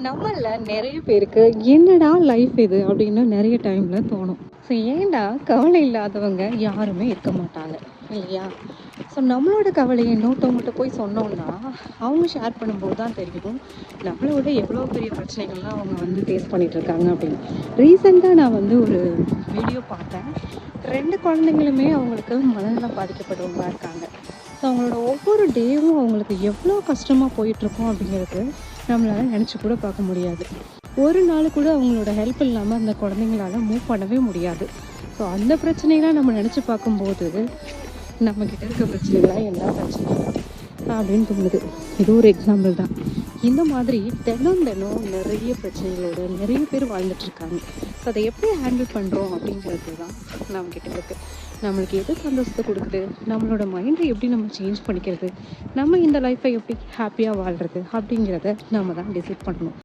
நம்மள நிறைய பேருக்கு என்னடா லைஃப் இது அப்படின்னு நிறைய டைம்ல தோணும். ஸோ ஏன்டா கவலை இல்லாதவங்க யாருமே இருக்க மாட்டாங்க இல்லையா? ஸோ நம்மளோட கவலையை இன்னொருத்தவங்கள்ட்ட போய் சொன்னோம்னா அவங்க ஷேர் பண்ணும்போது தான் தெரியும் நம்மளோட எவ்வளோ பெரிய பிரச்சனைகள்லாம் அவங்க வந்து ஃபேஸ் பண்ணிட்டு இருக்காங்க அப்படின்னு. ரீசெண்டாக நான் வந்து ஒரு வீடியோ பார்த்தேன். 2 குழந்தைங்களுமே அவங்களுக்கு மனநலம் பாதிக்கப்பட்டவங்களா இருக்காங்க. ஸோ அவங்களோட ஒவ்வொரு டேவும் அவங்களுக்கு எவ்வளோ கஷ்டமாக போயிட்டுருக்கோம் அப்படிங்கிறது நம்மளால் நினச்சி கூட பார்க்க முடியாது. ஒரு நாள் கூட அவங்களோட ஹெல்ப் இல்லாமல் அந்த குழந்தைங்களால மூவ் பண்ணவே முடியாது. ஸோ அந்த பிரச்சனைலாம் நம்ம நினச்சி பார்க்கும்போது நம்மக்கிட்ட இருக்க பிரச்சனைகளாக என்ன பிரச்சனை அப்படின்னு தோணுது. இது ஒரு எக்ஸாம்பிள் தான். இந்த மாதிரி தினம் தினம் நிறைய பிரச்சனைகளோட நிறைய பேர் வாழ்ந்துட்டுருக்காங்க. ஸோ அதை எப்படி ஹேண்டில் பண்ணுறோம் அப்படிங்கிறது தான் நம்மக்கிட்ட இருக்குது. நம்மளுக்கு எது சந்தோஷத்தை கொடுக்குது, நம்மளோட மைண்டை எப்படி நம்ம சேஞ்ச் பண்ணிக்கிறது, நம்ம இந்த லைஃப்பை எப்படி ஹாப்பியாக வாழ்கிறது அப்படிங்கிறத நம்ம தான் டிசைட் பண்ணணும்.